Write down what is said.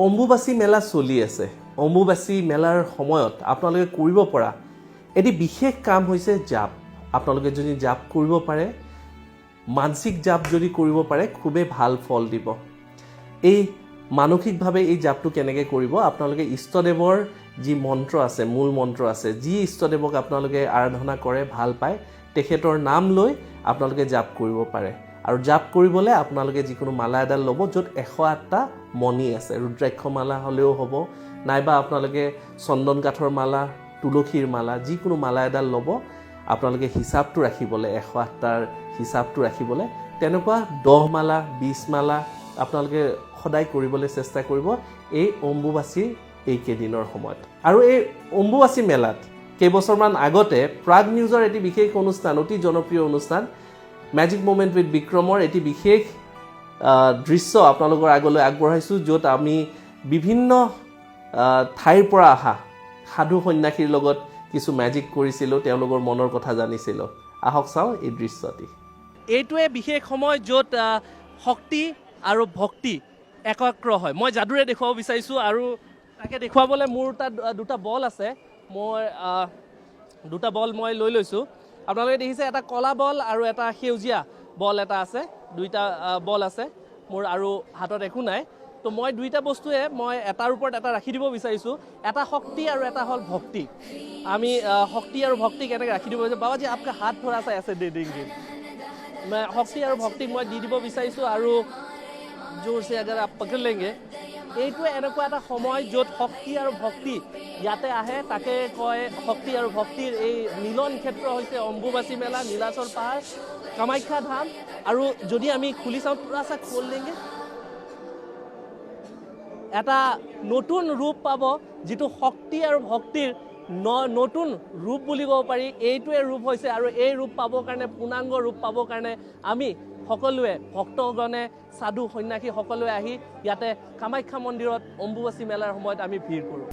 অম্বুবাচী মেলা চলি আছে অম্বুবাচী মেলাৰ সময়ত আপোনালোকে কৰিব পৰা এটি বিশেষ কাম হৈছে জাপ আপোনালোকে যদি জাপ কৰিব পাৰে মানসিক জাপ যদি কৰিব পাৰে খুবেই ভাল ফল দিব এই মানসিকভাৱে এই জাপটো কেনেকৈ কৰিব আপোনালোকে ইষ্টদেৱৰ যি মন্ত্ৰ আছে মূল মন্ত্ৰ আছে যি ইষ্টদেৱক আপোনালোকে আৰাধনা কৰে ভাল পায় তেখেতৰ নাম লৈ আপোনালোকে জাপ কৰিব পাৰে আৰু জাপ কৰিবলৈ আপোনালোকে যিকোনো মালা এডাল ল'ব য'ত 108টা মণি আছে ৰুদ্ৰাক্ষ মালা হ'লেও হ'ব নাইবা আপোনালোকে চন্দন কাঠৰ মালা তুলসীৰ মালা যিকোনো মালা এডাল ল'ব আপোনালোকে হিচাপটো ৰাখিবলৈ 108টাৰ হিচাপটো ৰাখিবলৈ তেনেকুৱা 10 মালা 20 মালা আপোনালোকে সদায় কৰিবলৈ চেষ্টা কৰিব এই অম্বুবাচীৰ এই কেইদিনৰ সময়ত আৰু এই অম্বুবাচী মেলাত কেইবছৰমান আগতে প্ৰাগ নিউজৰ এটি বিশেষ অনুষ্ঠান অতি জনপ্ৰিয় অনুষ্ঠান মেজিক মোমেন্ট উইথ বিক্ৰমৰ এটি বিশেষ দৃশ্য আপোনালোকৰ আগলৈ আগবঢ়াইছোঁ য'ত আমি বিভিন্ন ঠাইৰ পৰা অহা সাধু সন্যাসীৰ লগত কিছু মেজিক কৰিছিলোঁ তেওঁলোকৰ মনৰ কথা জানিছিলোঁ আহক চাওঁ এই দৃশ্যটি এইটোৱে বিশেষ সময় য'ত শক্তি আৰু ভক্তি একাগ্ৰ হয় মই যাদুৰে দেখুৱাব বিচাৰিছোঁ আৰু তাকে দেখুৱাবলৈ মোৰ তাত দুটা বল আছে মই দুটা বল মই লৈ লৈছোঁ আপোনালোকে দেখিছে এটা কলা বল আৰু এটা সেউজীয়া বল এটা আছে দুইটা বল আছে মোৰ আৰু হাতত একো নাই তো মই দুইটা বস্তুৱে মই এটাৰ ওপৰত এটা ৰাখি দিব বিচাৰিছোঁ এটা শক্তি আৰু এটা হ'ল ভক্তি আমি শক্তি আৰু ভক্তি কেনেকৈ ৰাখি দিব বিচাৰিছোঁ বাবাজি আপোনাৰ হাত থোৰা চাই আছে দে দেংগে মই শক্তি আৰু ভক্তিক মই দি দিব বিচাৰিছোঁ আৰু জোৰছে আগাৰ আপ পকड़ लेंगे এইটোৱে এনেকুৱা এটা সময় য'ত শক্তি আৰু ভক্তি ইয়াতে আহে তাকে কয় শক্তি আৰু ভক্তিৰ এই মিলন ক্ষেত্ৰ হৈছে অম্বুবাচী মেলা নীলাচল পাহাৰ কামাখ্যা ধাম আৰু যদি আমি খুলি চাওঁ পুৰা চা খোল লেংগে এটা নতুন ৰূপ পাব যিটো শক্তি আৰু ভক্তিৰ নতুন ৰূপ বুলি ক'ব পাৰি এইটোৱে ৰূপ হৈছে আৰু এই ৰূপ পাবৰ কাৰণে পূৰ্ণাংগ ৰূপ পাবৰ কাৰণে আমি সকলোৱে ভক্তগণে সাধু সন্যাসী সকলোৱে আহি ইয়াতে কামাখ্যা মন্দিৰত অম্বুবাচী মেলাৰ সময়ত আমি ভিৰ কৰোঁ